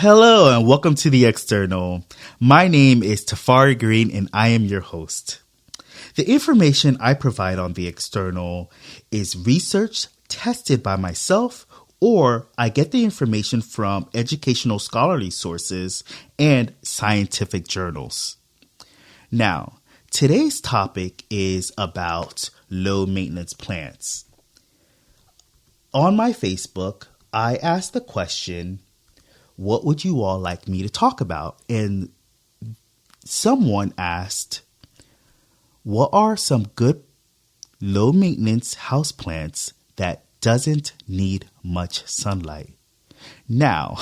Hello and welcome to The External. My name is Tafari Green and I am your host. The information I provide on The External is research tested by myself, or I get the information from educational scholarly sources and scientific journals. Now, today's topic is about low maintenance plants. On my Facebook, I asked the question, what would you all like me to talk about? And someone asked, what are some good low maintenance houseplants that doesn't need much sunlight? Now,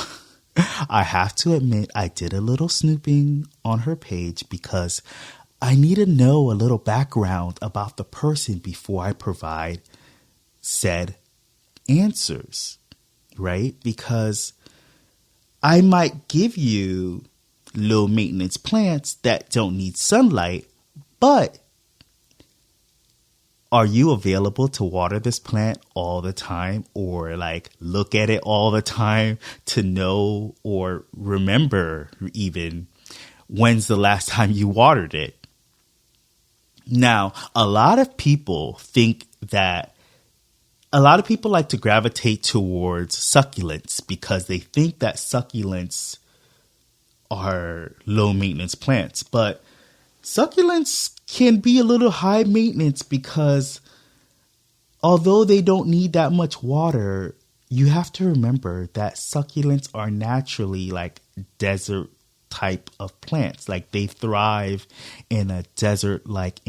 I have to admit I did a little snooping on her page because I need to know a little background about the person before I provide said answers, right? Because I might give you low maintenance plants that don't need sunlight, but are you available to water this plant all the time, or like look at it all the time to know or remember even when's the last time you watered it? Now, a lot of people like to gravitate towards succulents because they think that succulents are low maintenance plants. But succulents can be a little high maintenance because although they don't need that much water, you have to remember that succulents are naturally like desert type of plants. Like they thrive in a desert-like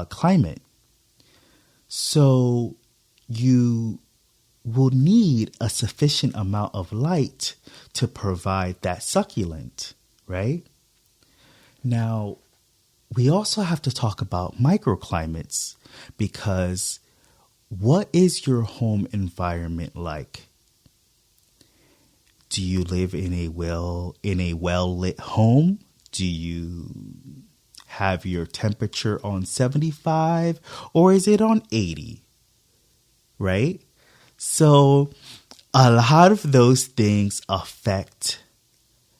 climate. So you will need a sufficient amount of light to provide that succulent, right? Now, we also have to talk about microclimates because what is your home environment like? Do you live in a well-lit home? Do you have your temperature on 75 or is it on 80? Right? So a lot of those things affect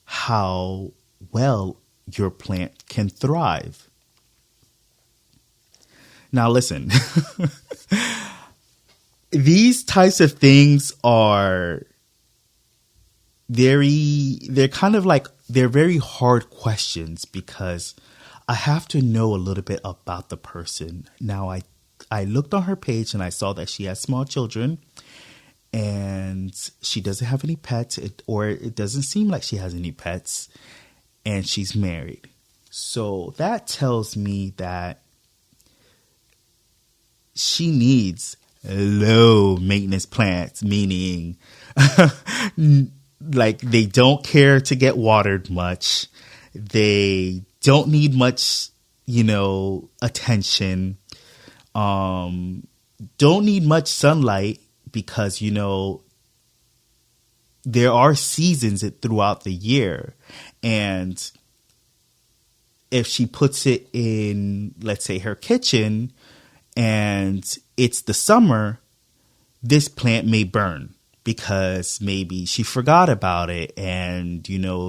how well your plant can thrive. Now listen, these types of things are very hard questions because I have to know a little bit about the person. Now I looked on her page and I saw that she has small children and she doesn't have any pets, or it doesn't seem like she has any pets, and she's married. So that tells me that she needs low maintenance plants, meaning like they don't care to get watered much. They don't need much, attention. Don't need much sunlight because, there are seasons throughout the year. And if she puts it in, let's say, her kitchen and it's the summer, this plant may burn because maybe she forgot about it and,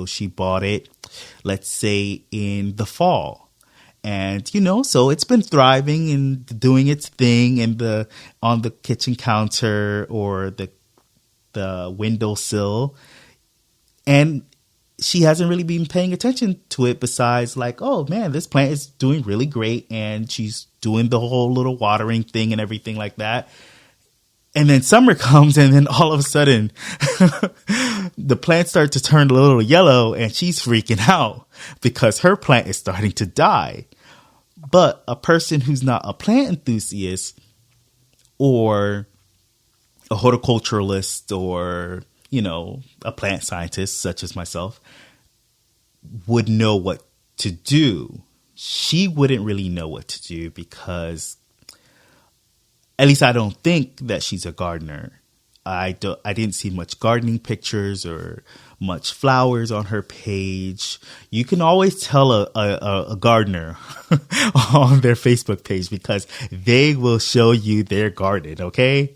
she bought it, let's say, in the fall. And, so it's been thriving and doing its thing on the kitchen counter or the windowsill. And she hasn't really been paying attention to it besides like, oh man, this plant is doing really great. And she's doing the whole little watering thing and everything like that. And then summer comes and then all of a sudden the plants start to turn a little yellow and she's freaking out because her plant is starting to die. But a person who's not a plant enthusiast or a horticulturalist or, a plant scientist such as myself would know what to do. She wouldn't really know what to do because at least I don't think that she's a gardener. I didn't see much gardening pictures or much flowers on her page. You can always tell a gardener on their Facebook page because they will show you their garden, okay?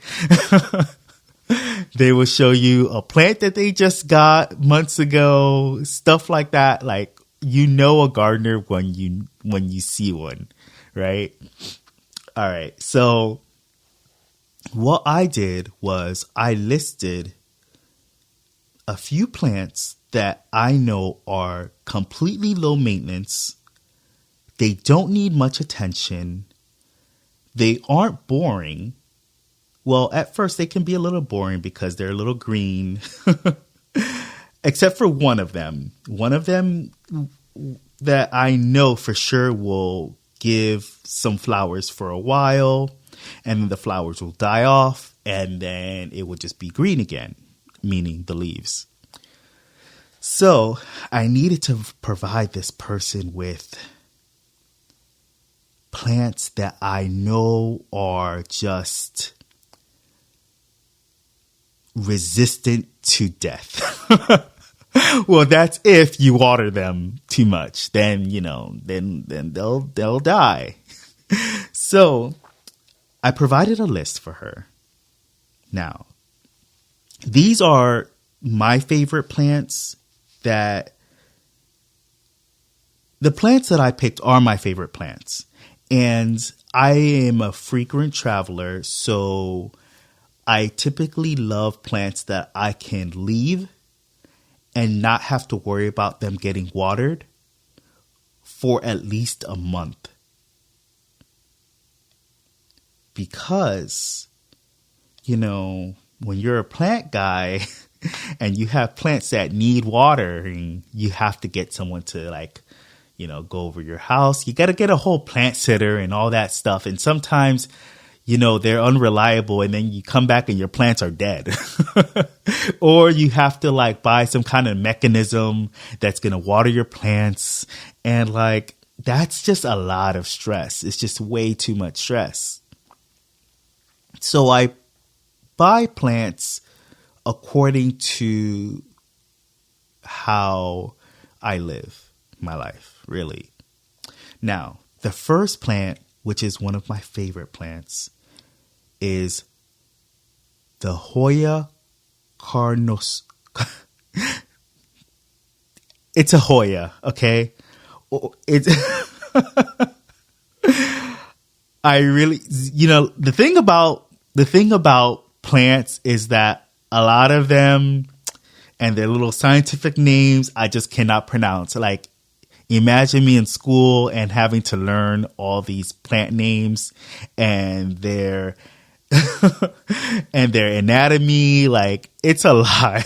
They will show you a plant that they just got months ago, stuff like that. Like, you know a gardener when you see one, right? All right. So what I did was I listed a few plants that I know are completely low maintenance. They don't need much attention. They aren't boring. Well, at first they can be a little boring because they're a little green, except for one of them. One of them that I know for sure will give some flowers for a while, and then the flowers will die off, and then it will just be green again, meaning the leaves. So I needed to provide this person with plants that I know are just resistant to death. Well, that's if you water them too much. Then, then they'll die. So I provided a list for her. Now, these are my favorite plants. The plants that I picked are my favorite plants. And I am a frequent traveler, so I typically love plants that I can leave and not have to worry about them getting watered for at least a month. Because, when you're a plant guy and you have plants that need watering, you have to get someone to go over your house. You got to get a whole plant sitter and all that stuff. And sometimes, they're unreliable, and then you come back and your plants are dead. Or you have to buy some kind of mechanism that's going to water your plants. And that's just a lot of stress. It's just way too much stress. So I buy plants according to how I live my life, really. Now, the first plant, which is one of my favorite plants, is the Hoya Carnosa. It's a Hoya, okay? It's I really, the thing about plants is that a lot of them and their little scientific names I just cannot pronounce. Imagine me in school and having to learn all these plant names and their and their anatomy. It's a lot.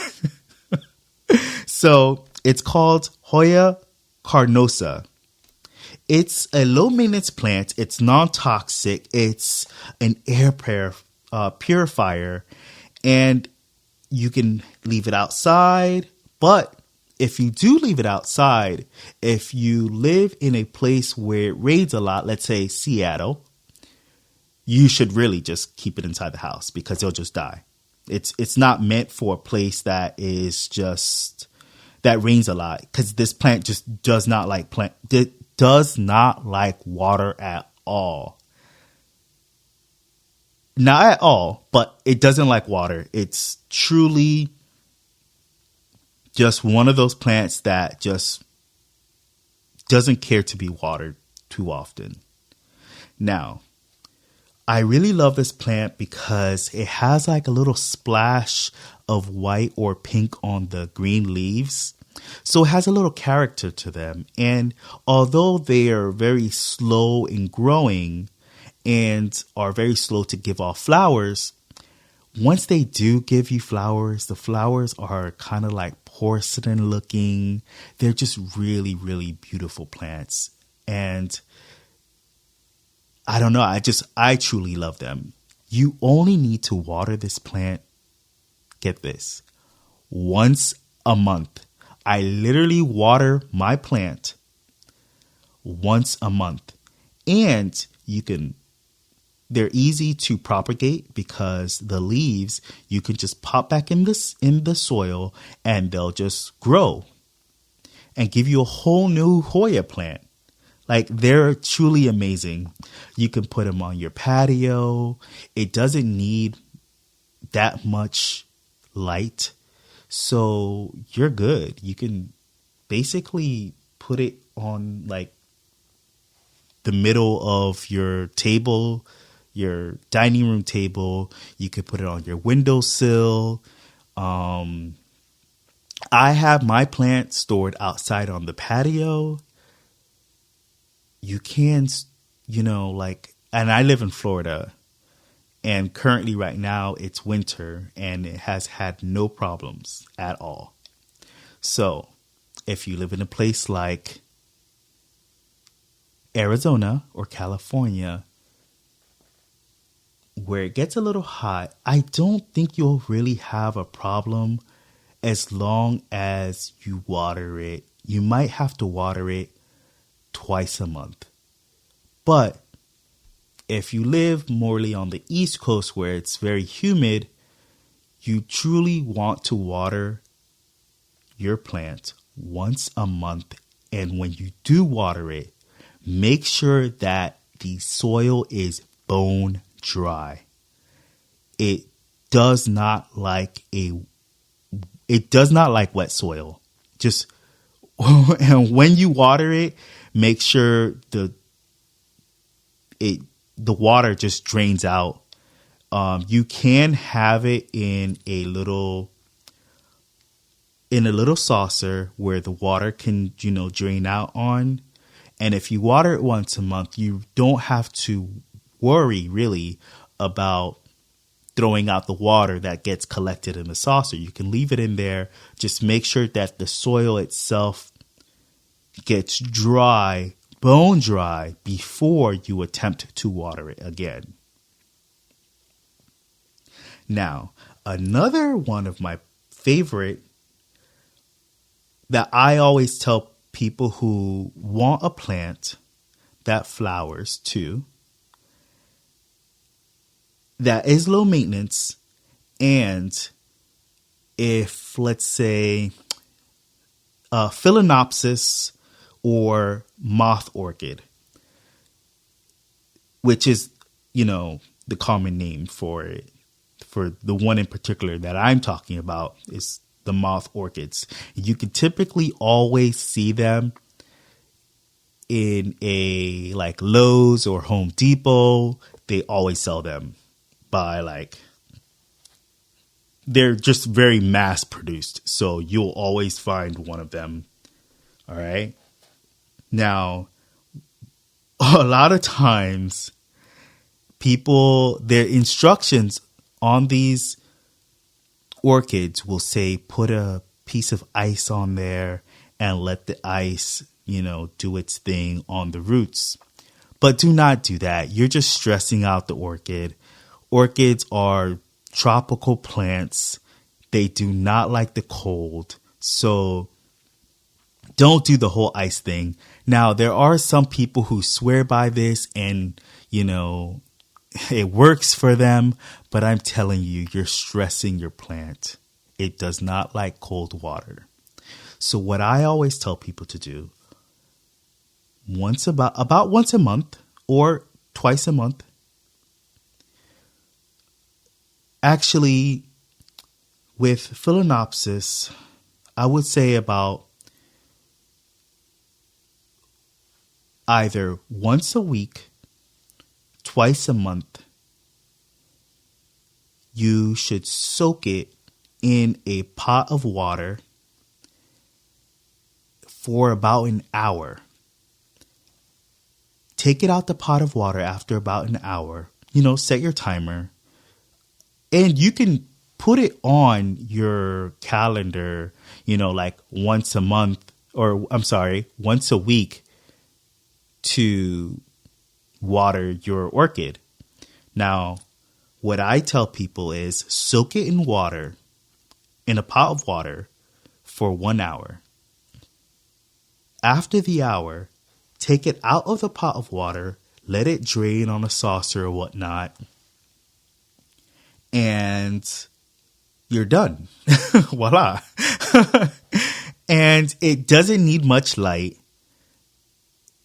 So it's called Hoya Carnosa. It's a low maintenance plant. It's non-toxic. It's an air purifier, and you can leave it outside. But if you do leave it outside, if you live in a place where it rains a lot, let's say Seattle, you should really just keep it inside the house because it'll just die. It's not meant for a place that rains a lot, because this plant just does not like water at all. Not at all, but it doesn't like water. It's truly just one of those plants that just doesn't care to be watered too often. Now, I really love this plant because it has a little splash of white or pink on the green leaves. So it has a little character to them. And although they are very slow in growing and are very slow to give off flowers, once they do give you flowers, the flowers are kind of like porcelain looking. They're just really, really beautiful plants. And I don't know, I truly love them. You only need to water this plant, get this, once a month. I literally water my plant once a month. And they're easy to propagate because the leaves, you can just pop back in the soil and they'll just grow and give you a whole new Hoya plant. They're truly amazing. You can put them on your patio. It doesn't need that much light. So you're good. You can basically put it on like the middle of your table, your dining room table. You could put it on your windowsill. I have my plants stored outside on the patio. You can, and I live in Florida, and currently right now it's winter and it has had no problems at all. So if you live in a place like Arizona or California, where it gets a little hot, I don't think you'll really have a problem as long as you water it. You might have to water it twice a month. But if you live morely on the East Coast where it's very humid, you truly want to water your plant once a month. And when you do water it, make sure that the soil is bone dry. It does not like wet soil. And when you water it, make sure the water just drains out. You can have it in a little saucer where the water can, drain out on. And if you water it once a month, you don't have to worry really about throwing out the water that gets collected in the saucer. You can leave it in there. Just make sure that the soil itself gets dry, bone dry, before you attempt to water it again. Now, another one of my favorite that I always tell people who want a plant that flowers too, that is low maintenance, and if, let's say, Phalaenopsis or moth orchid, which is, the common name for it, for the one in particular that I'm talking about, is the moth orchids. You can typically always see them in a like Lowe's or Home Depot. They always sell them by they're just very mass produced. So you'll always find one of them. All right. Now, a lot of times their instructions on these orchids will say, put a piece of ice on there and let the ice, do its thing on the roots. But do not do that. You're just stressing out the orchid. Orchids are tropical plants. They do not like the cold. So don't do the whole ice thing. Now, there are some people who swear by this and, it works for them. But I'm telling you, you're stressing your plant. It does not like cold water. So what I always tell people to do, about once a month or twice a month, actually, with Phalaenopsis, I would say about either once a week, twice a month, you should soak it in a pot of water for about an hour. Take it out the pot of water after about an hour. Set your timer. And you can put it on your calendar, like once a month, once a week to water your orchid. Now, what I tell people is soak it in water, in a pot of water, for 1 hour. After the hour, take it out of the pot of water, let it drain on a saucer or whatnot, and you're done. Voila. And it doesn't need much light.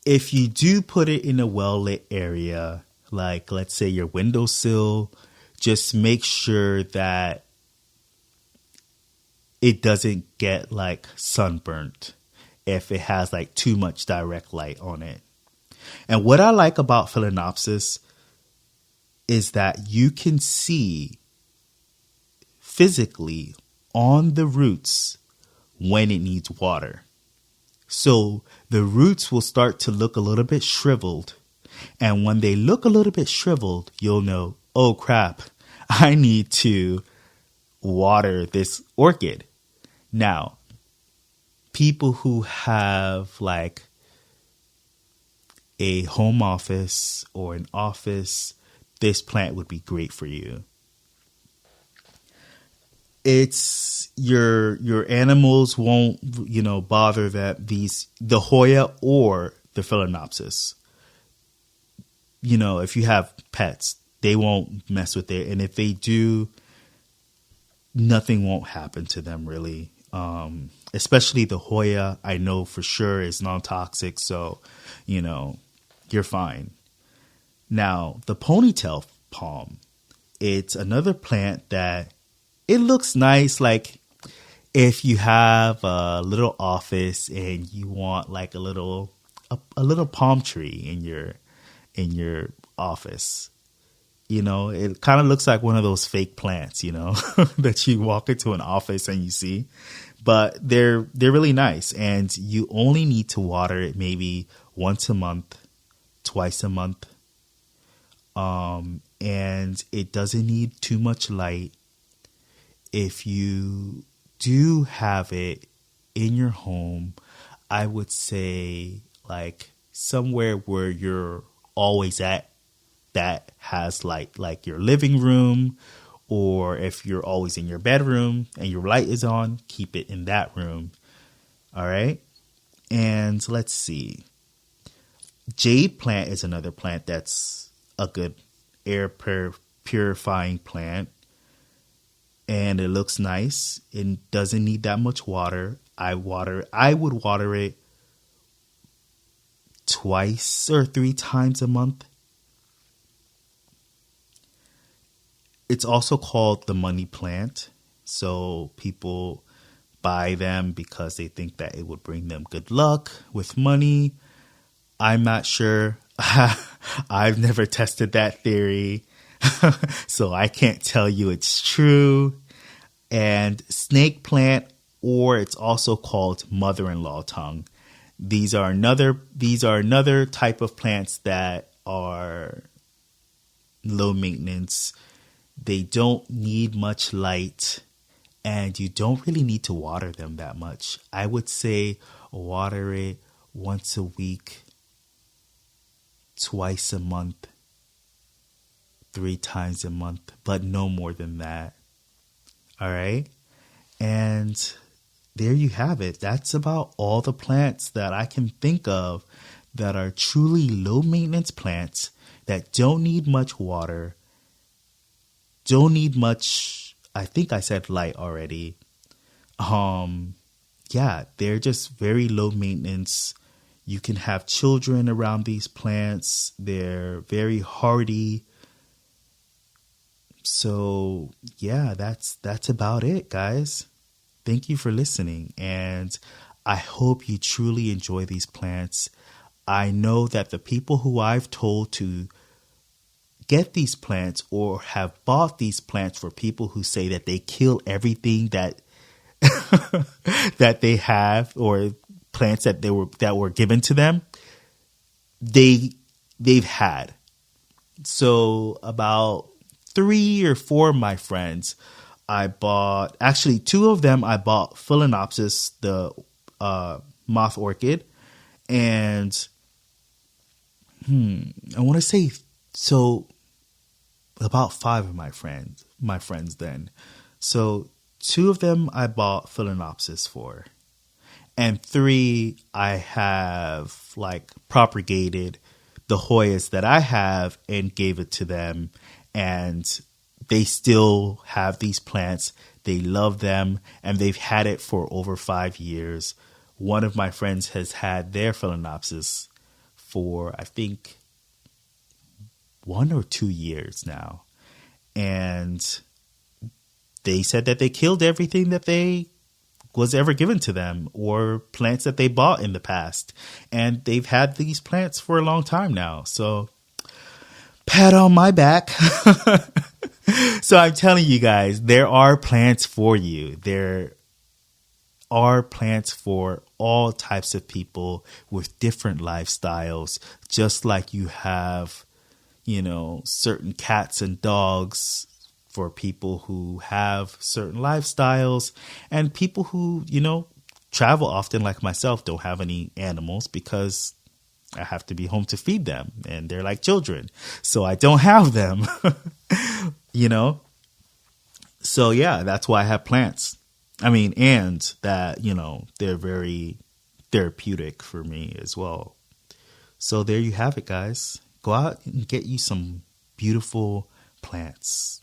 If you do put it in a well-lit area, like let's say your windowsill, just make sure that it doesn't get like sunburnt if it has like too much direct light on it. And what I like about Phalaenopsis is that you can see physically on the roots when it needs water. So the roots will start to look a little bit shriveled. And when they look a little bit shriveled, you'll know, oh crap, I need to water this orchid. Now, people who have like a home office or an office, this plant would be great for you. It's your animals won't, bother the Hoya or the Phalaenopsis. If you have pets, they won't mess with it. And if they do, nothing won't happen to them really. Especially the Hoya, I know for sure is non-toxic. So, you're fine. Now, the Ponytail Palm, it's another plant that it looks nice. Like if you have a little office and you want like a little palm tree in your office, it kind of looks like one of those fake plants, that you walk into an office and you see. But they're really nice, and you only need to water it maybe once a month, twice a month. And it doesn't need too much light. If you do have it in your home, I would say like somewhere where you're always at that has light, like your living room, or if you're always in your bedroom and your light is on, keep it in that room. All right. And let's see. Jade Plant is another plant that's a good air purifying plant. And it looks nice. It doesn't need that much water. I would water it twice or 3 times a month. It's also called the money plant. So people buy them because they think that it would bring them good luck with money. I'm not sure. I've never tested that theory. So I can't tell you it's true. And snake plant, or it's also called mother-in-law tongue. These are another type of plants that are low maintenance. They don't need much light, and you don't really need to water them that much. I would say water it once a week, twice a month, 3 times a month, but no more than that. All right. And there you have it. That's about all the plants that I can think of that are truly low maintenance plants that don't need much water, don't need much, I think I said light already. Yeah, they're just very low maintenance. You can have children around these plants. They're very hardy. So yeah, that's about it, guys. Thank you for listening, and I hope you truly enjoy these plants. I know that the people who I've told to get these plants or have bought these plants for people who say that they kill everything that that they have, or plants that were given to them, they've had. So about 3 or 4 of my friends, I bought, actually 2 of them I bought Phalaenopsis, the moth orchid, and I want to say, so about 5 of my friends then. So 2 of them I bought Phalaenopsis for, and 3 I have like propagated the Hoyas that I have and gave it to them. And they still have these plants. They love them, and they've had it for over 5 years. One of my friends has had their Phalaenopsis for, I think, 1 or 2 years now. And they said that they killed everything that they was ever given to them or plants that they bought in the past. And they've had these plants for a long time now. So pat on my back. So I'm telling you guys, there are plants for you. There are plants for all types of people with different lifestyles, just like you have, certain cats and dogs for people who have certain lifestyles, and people who, travel often like myself don't have any animals because I have to be home to feed them and they're like children. So I don't have them, So yeah, that's why I have plants. And that, they're very therapeutic for me as well. So there you have it, guys. Go out and get you some beautiful plants.